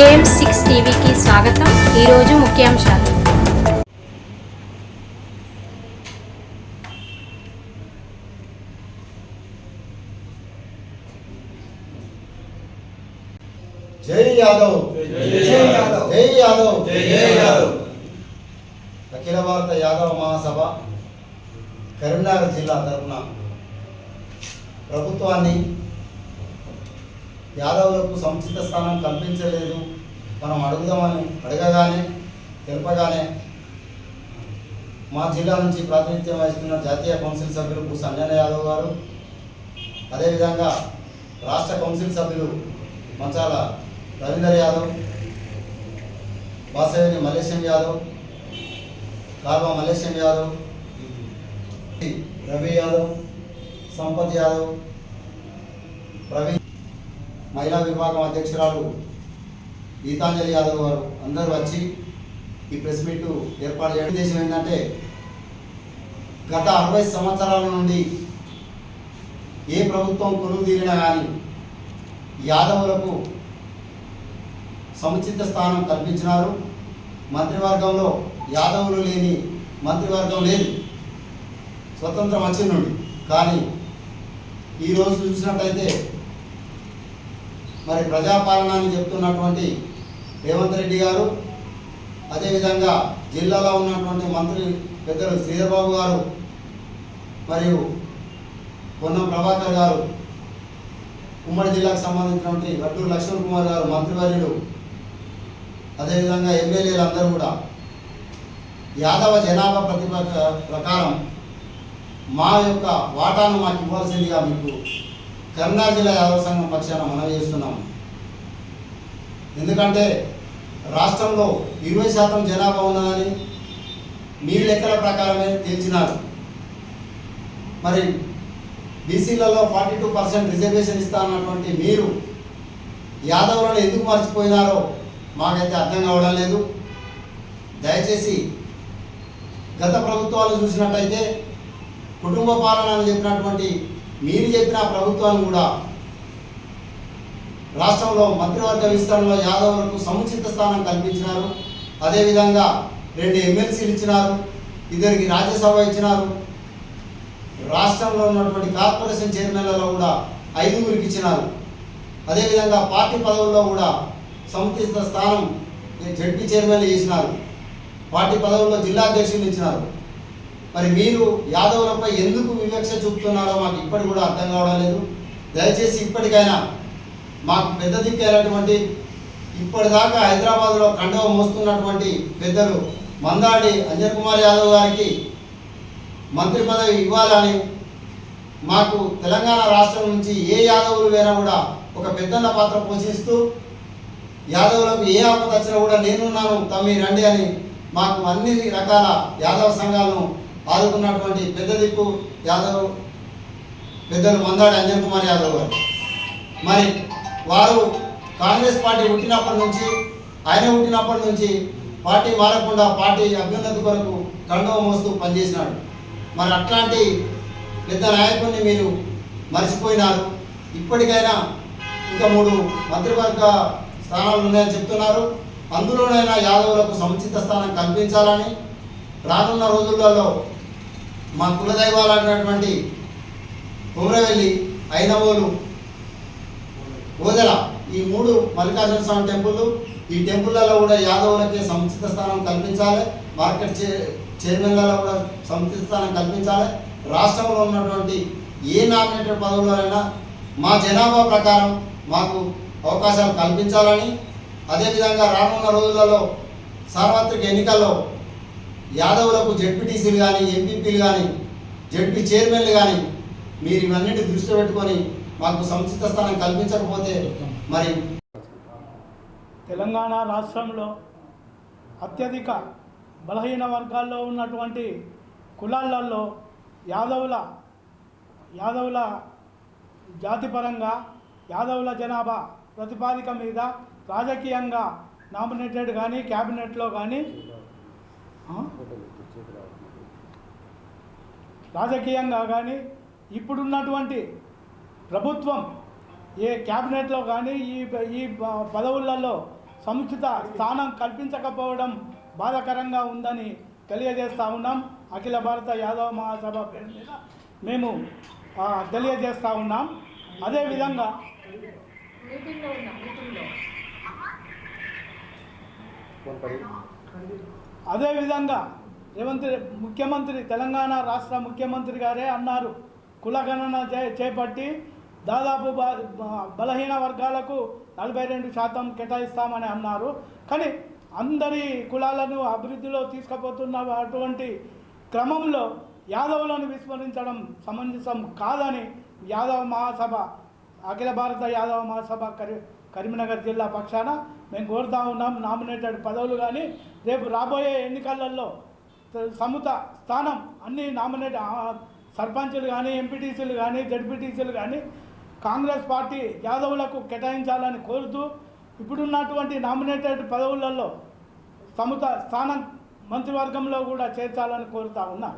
JM6 టీవీకి స్వాగతం. ఈరోజు ముఖ్యాంశాలు. జై యాదవ్, జై యాదవ్, జై యాదవ్, జై యాదవ్. అఖిల భారత యాదవ మహాసభ కరీంనగర్ జిల్లా తరఫున ప్రభుత్వాన్ని యాదవులకు సముచిత స్థానం కల్పించలేదు, మనం అడుగుదామని అడగగానే తెలపగానే మా జిల్లా నుంచి ప్రాతినిధ్యం వహిస్తున్న జాతీయ కౌన్సిల్ సభ్యులు పు సంజయ్ యాదవ్ గారు, అదేవిధంగా రాష్ట్ర కౌన్సిల్ సభ్యులు మంచాల రవీందర్ యాదవ్, బాసవేని మల్లేశం యాదవ్, కాల్వ మల్లేశం యాదవ్, రవి యాదవ్, సంపత్ యాదవ్, ప్రవీణ్, మహిళా విభాగం అధ్యక్షురాలు గీతాంజలి యాదవ్ గారు అందరూ వచ్చి ఈ ప్రెస్ మీట్ ఏర్పాటు చేయడం ఉద్దేశం ఏంటంటే, గత 60 సంవత్సరాల నుండి ఏ ప్రభుత్వం కొలువు తీరినా కానీ యాదవులకు సముచిత స్థానం కల్పించినారు. మంత్రివర్గంలో యాదవులు లేని మంత్రివర్గం లేదు స్వతంత్రం వచ్చిన నుండి. కానీ ఈరోజు చూసినట్టయితే మరి ప్రజాపాలన అని చెప్తున్నటువంటి రేవంత్ రెడ్డి గారు, అదేవిధంగా జిల్లాలో ఉన్నటువంటి మంత్రి పెద్దలు శ్రీధర్బాబు గారు మరియు పొన్నం ప్రభాకర్ గారు, ఉమ్మడి జిల్లాకు సంబంధించినటువంటి వడ్డూరు లక్ష్మణ్ కుమార్ గారు మంత్రివర్యులు, అదేవిధంగా ఎమ్మెల్యేలు అందరూ కూడా యాదవ జనాభా ప్రకారం మా యొక్క వాటాను మాకు ఇవ్వాల్సిందిగా మీకు కరీంనగర్ జిల్లా యాదవ సంఘం పక్షాన మనవి చేస్తున్నాము. ఎందుకంటే రాష్ట్రంలో 20% జనాభా ఉన్నదని మీ లెక్కల ప్రకారమే తేల్చినారు. మరి బీసీలలో 42% రిజర్వేషన్ ఇస్తా అన్నటువంటి మీరు యాదవులను ఎందుకు మర్చిపోయినారో మాకైతే అర్థం కావడం లేదు. దయచేసి గత ప్రభుత్వాలు చూసినట్టయితే కుటుంబ పాలన అని చెప్పినటువంటి మీరు చెప్పిన ప్రభుత్వాన్ని కూడా రాష్ట్రంలో మంత్రివర్గ విస్తరణలో యాదవులకు సముచిత స్థానం కల్పించినారు. అదేవిధంగా 2 ఎమ్మెల్సీలు ఇచ్చినారు, 2 రాజ్యసభ ఇచ్చినారు. రాష్ట్రంలో ఉన్నటువంటి కార్పొరేషన్ చైర్మన్లలో కూడా 5 ఇచ్చినారు. అదేవిధంగా పార్టీ పదవుల్లో కూడా సముచిత స్థానం జడ్పీ చైర్మన్లు చేసినారు. పార్టీ పదవుల్లో జిల్లా అధ్యక్షులు ఇచ్చినారు. మరి మీరు యాదవులపై ఎందుకు వివక్ష చూపుతున్నారో మాకు ఇప్పటికి కూడా అర్థం కావడం లేదు. దయచేసి ఇప్పటికైనా మాకు పెద్ద దిక్కైనటువంటి ఇప్పటిదాకా హైదరాబాద్లో కండవ మోస్తున్నటువంటి పెద్దలు మందాడి అంజన్ కుమార్ యాదవ్ గారికి మంత్రి పదవి ఇవ్వాలని, మాకు తెలంగాణ రాష్ట్రం నుంచి ఏ యాదవులు వేనా కూడా ఒక పెద్దన్న పాత్ర పోషిస్తూ యాదవులకు ఏ ఆపద వచ్చినా కూడా నేనున్నాను తమ్మి రండి అని మాకు అన్ని రకాల యాదవ సంఘాలను ఆదుకున్నటువంటి పెద్ద దిక్కు యాదవ్ పెద్దలు మందాడి అంజన్ కుమార్ యాదవ్ గారు. మరి వారు కాంగ్రెస్ పార్టీ పుట్టినప్పటి నుంచి పార్టీ మారకుండా పార్టీ అభ్యున్నతి కొరకు కండువ మోస్తూ పనిచేసినాడు. మరి అట్లాంటి పెద్ద నాయకుడిని మీరు మర్చిపోయినారు. ఇప్పటికైనా ఇంకా 3 మంత్రివర్గ స్థానాలు ఉన్నాయని చెప్తున్నారు. అందులోనైనా యాదవులకు సముచిత స్థానం కల్పించాలని, రానున్న రోజులలో మా కులదైవాలైనటువంటి కుమ్రవెల్లి, ఐనవోలు, ఓదెల ఈ 3 మల్లికార్జున స్వామి టెంపుల్, ఈ టెంపుల్లలో కూడా యాదవులకి సముచిత స్థానం కల్పించాలి. మార్కెట్ చైర్మన్లలో కూడా సముచిత స్థానం కల్పించాలి. రాష్ట్రంలో ఉన్నటువంటి ఏ నామినేటెడ్ పదవులైనా మా జనాభా ప్రకారం మాకు అవకాశాలు కల్పించాలని, అదేవిధంగా రానున్న రోజులలో సార్వత్రిక ఎన్నికల్లో యాదవులకు జడ్పీటీసీలు కానీ, ఎంపీపీలు కానీ, జడ్పీ చైర్మన్లు కానీ మీరు ఇవన్నిటి దృష్టి పెట్టుకొని మాకు సముచిత స్థానం కల్పించకపోతే మరి తెలంగాణ రాష్ట్రంలో అత్యధిక బలహీన వర్గాల్లో ఉన్నటువంటి కులాలలో యాదవుల జాతిపరంగా యాదవుల జనాభా ప్రతిపాదిక మీద రాజకీయంగా నామినేటెడ్ కానీ క్యాబినెట్లో కానీ రాజకీయంగా కానీ ఇప్పుడున్నటువంటి ప్రభుత్వం ఏ క్యాబినెట్లో కానీ ఈ పదవులలో సముచిత స్థానం కల్పించకపోవడం బాధాకరంగా ఉందని తెలియజేస్తూ ఉన్నాం. అఖిల భారత యాదవ మహాసభ పేరు మీద మేము తెలియజేస్తూ ఉన్నాం. అదేవిధంగా ముఖ్యమంత్రి తెలంగాణ రాష్ట్ర ముఖ్యమంత్రి గారే అన్నారు, కులగణన చేపట్టి దాదాపు బలహీన వర్గాలకు 42% కేటాయిస్తామని అన్నారు. కానీ అందరి కులాలను అభివృద్ధిలో తీసుకుపోతున్న అటువంటి క్రమంలో యాదవులను విస్మరించడం సమంజసం కాదని యాదవ మహాసభ అఖిల భారత యాదవ మహాసభ కరీంనగర్ జిల్లా పక్షాన మేము కోరుతా ఉన్నాం. నామినేటెడ్ పదవులు కానీ రేపు రాబోయే ఎన్నికలలో సముత స్థానం అన్ని నామినేట్ సర్పంచులు కానీ, ఎంపీటీసీలు కానీ, జడ్పీటీసీలు కానీ కాంగ్రెస్ పార్టీ యాదవులకు కేటాయించాలని కోరుతూ ఇప్పుడున్నటువంటి నామినేటెడ్ పదవులలో సముత స్థానం మంత్రివర్గంలో కూడా చేర్చాలని కోరుతా ఉన్నా.